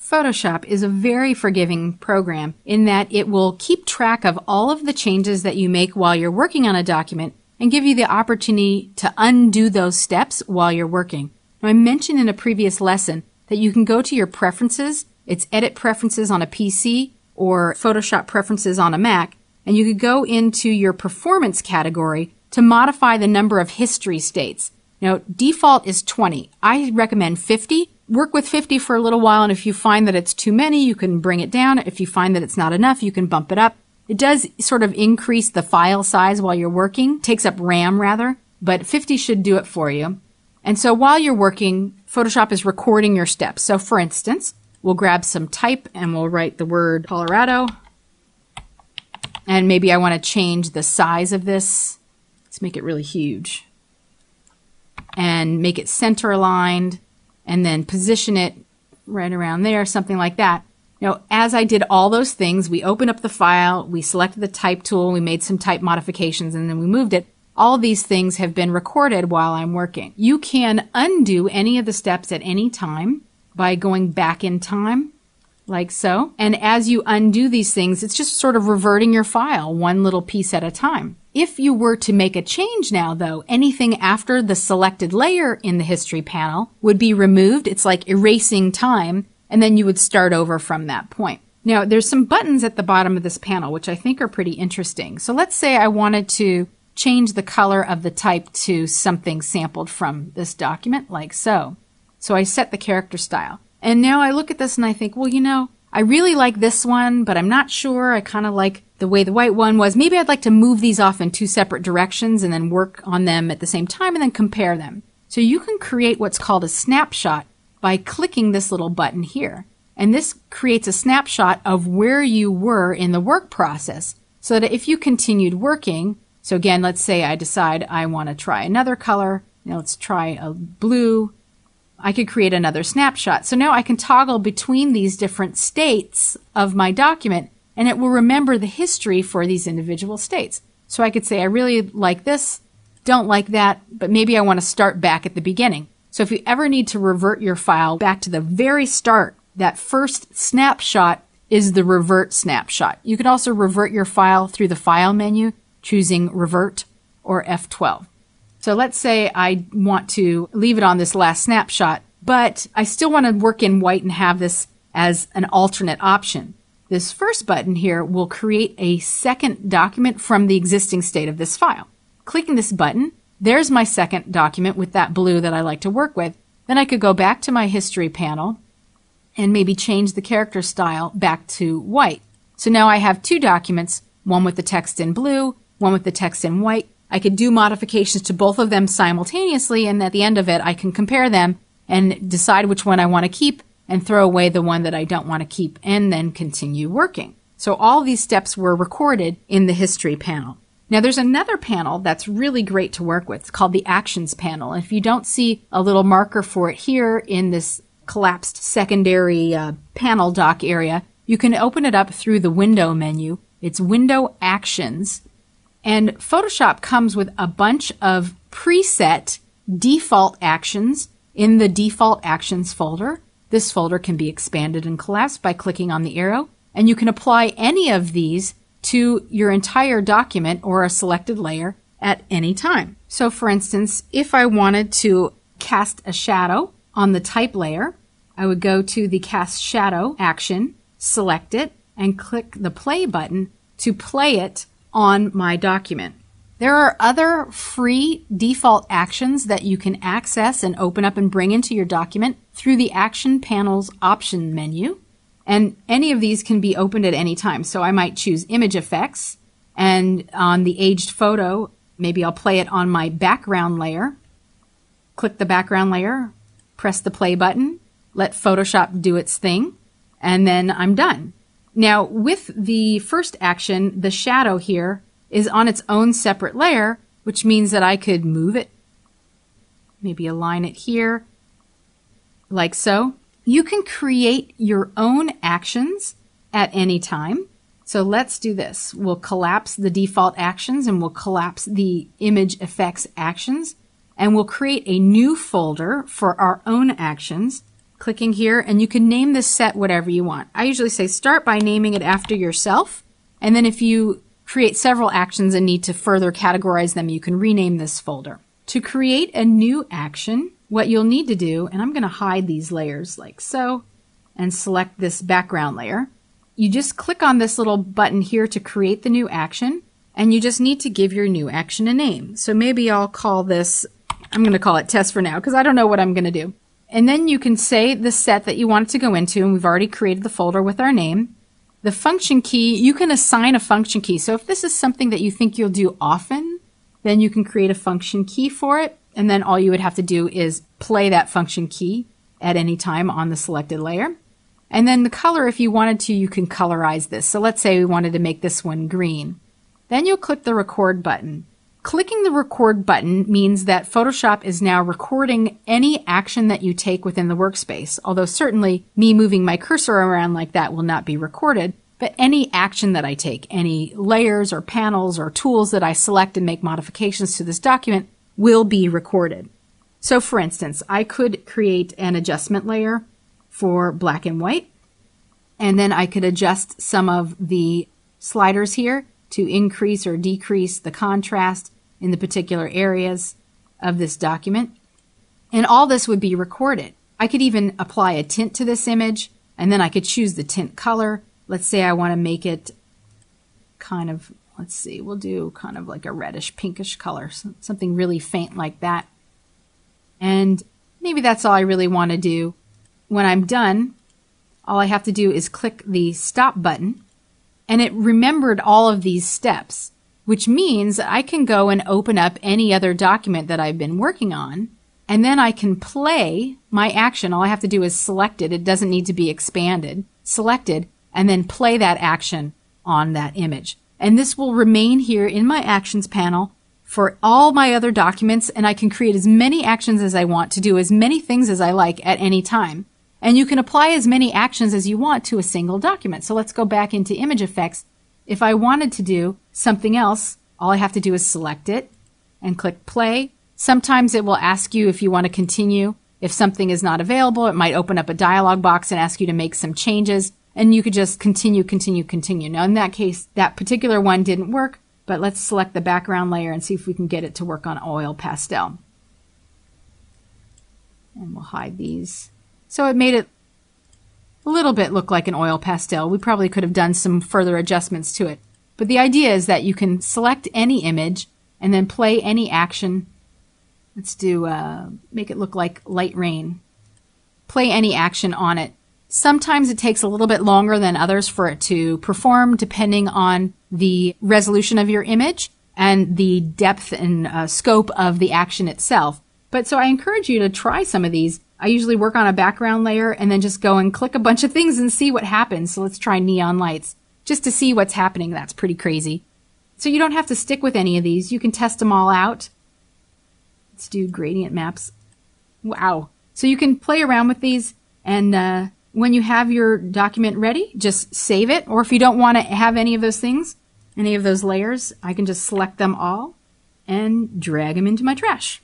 Photoshop is a very forgiving program in that it will keep track of all of the changes that you make while you're working on a document and give you the opportunity to undo those steps while you're working. Now, I mentioned in a previous lesson that you can go to your preferences. It's Edit Preferences on a PC or Photoshop Preferences on a Mac, and you could go into your Performance category to modify the number of history states. Now, default is 20. I recommend 50. Work with 50 for a little while, and if you find that it's too many, you can bring it down. If you find that it's not enough, you can bump it up. It does sort of increase the file size while you're working, takes up RAM rather, but 50 should do it for you. And so while you're working, Photoshop is recording your steps. So for instance, we'll grab some type and we'll write the word Colorado. And maybe I want to change the size of this. Let's make it really huge. And make it center aligned. And then position it right around there, something like that. Now, as I did all those things, we opened up the file, we selected the type tool, we made some type modifications, and then we moved it. All these things have been recorded while I'm working. You can undo any of the steps at any time by going back in time, like so. And as you undo these things, it's just sort of reverting your file one little piece at a time. If you were to make a change now, though, anything after the selected layer in the history panel would be removed. It's like erasing time, and then you would start over from that point. Now, there's some buttons at the bottom of this panel, which I think are pretty interesting. So let's say I wanted to change the color of the type to something sampled from this document, like so. So I set the character style. And now I look at this and I think, well, you know, I really like this one, but I'm not sure. I kind of like the way the white one was. Maybe I'd like to move these off in two separate directions and then work on them at the same time and then compare them. So you can create what's called a snapshot by clicking this little button here. And this creates a snapshot of where you were in the work process so that if you continued working, so again, let's say I decide I want to try another color. Now let's try a blue. I could create another snapshot. So now I can toggle between these different states of my document, and it will remember the history for these individual states. So I could say, I really like this, don't like that, but maybe I want to start back at the beginning. So if you ever need to revert your file back to the very start, that first snapshot is the revert snapshot. You could also revert your file through the File menu, choosing Revert or F12. So let's say I want to leave it on this last snapshot, but I still want to work in white and have this as an alternate option. This first button here will create a second document from the existing state of this file. Clicking this button, there's my second document with that blue that I like to work with. Then I could go back to my history panel and maybe change the character style back to white. So now I have two documents, one with the text in blue, one with the text in white. I could do modifications to both of them simultaneously, and at the end of it, I can compare them and decide which one I want to keep and throw away the one that I don't want to keep and then continue working. So all these steps were recorded in the history panel. Now there's another panel that's really great to work with. It's called the Actions panel. And if you don't see a little marker for it here in this collapsed secondary panel dock area, you can open it up through the Window menu. It's Window Actions. And Photoshop comes with a bunch of preset default actions in the Default Actions folder. This folder can be expanded and collapsed by clicking on the arrow, and you can apply any of these to your entire document or a selected layer at any time. So for instance, if I wanted to cast a shadow on the type layer, I would go to the Cast Shadow action, select it, and click the play button to play it on my document. There are other free default actions that you can access and open up and bring into your document through the Action panel's Option menu. And any of these can be opened at any time. So I might choose Image Effects, and on the aged photo, maybe I'll play it on my background layer. Click the background layer, press the play button, let Photoshop do its thing, and then I'm done. Now, with the first action, the shadow here is on its own separate layer, which means that I could move it, maybe align it here, like so. You can create your own actions at any time. So let's do this. We'll collapse the default actions and we'll collapse the image effects actions, and we'll create a new folder for our own actions. clicking here, and you can name this set whatever you want. I usually say start by naming it after yourself, and then if you create several actions and need to further categorize them, you can rename this folder. To create a new action, what you'll need to do, and I'm going to hide these layers like so, and select this background layer. You just click on this little button here to create the new action, and you just need to give your new action a name. So maybe I'll call this, I'm going to call it test for now because I don't know what I'm going to do. And then you can say the set that you want it to go into, and we've already created the folder with our name. The function key, you can assign a function key. So if this is something that you think you'll do often, then you can create a function key for it, and then all you would have to do is play that function key at any time on the selected layer. And then the color, if you wanted to, you can colorize this. So let's say we wanted to make this one green. Then you'll click the record button. Clicking the record button means that Photoshop is now recording any action that you take within the workspace, although certainly me moving my cursor around like that will not be recorded, but any action that I take, any layers or panels or tools that I select and make modifications to this document will be recorded. So for instance, I could create an adjustment layer for black and white, and then I could adjust some of the sliders here to increase or decrease the contrast in the particular areas of this document. And all this would be recorded. I could even apply a tint to this image, and then I could choose the tint color. Let's say I want to make it kind of, let's see, we'll do kind of like a reddish pinkish color, something really faint like that. And maybe that's all I really want to do. When I'm done, all I have to do is click the stop button, and it remembered all of these steps, which means I can go and open up any other document that I've been working on, and then I can play my action. All I have to do is select it. It doesn't need to be expanded. Selected, and then play that action on that image. And this will remain here in my Actions panel for all my other documents, and I can create as many actions as I want to do as many things as I like at any time. And you can apply as many actions as you want to a single document. So let's go back into Image Effects. If I wanted to do something else, all I have to do is select it and click play. Sometimes it will ask you if you want to continue. If something is not available, it might open up a dialog box and ask you to make some changes, and you could just continue. Now in that case, that particular one didn't work, but let's select the background layer and see if we can get it to work on oil pastel. And we'll hide these. So it made it a little bit look like an oil pastel. We probably could have done some further adjustments to it. But the idea is that you can select any image and then play any action. Let's do, make it look like light rain. Play any action on it. Sometimes it takes a little bit longer than others for it to perform, depending on the resolution of your image and the depth and scope of the action itself. But so I encourage you to try some of these. I usually work on a background layer and then just go and click a bunch of things and see what happens. So let's try neon lights just to see what's happening. That's pretty crazy. So you don't have to stick with any of these. You can test them all out. Let's do gradient maps. Wow. So you can play around with these, and when you have your document ready, just save it. Or if you don't want to have any of those things, any of those layers, I can just select them all and drag them into my trash.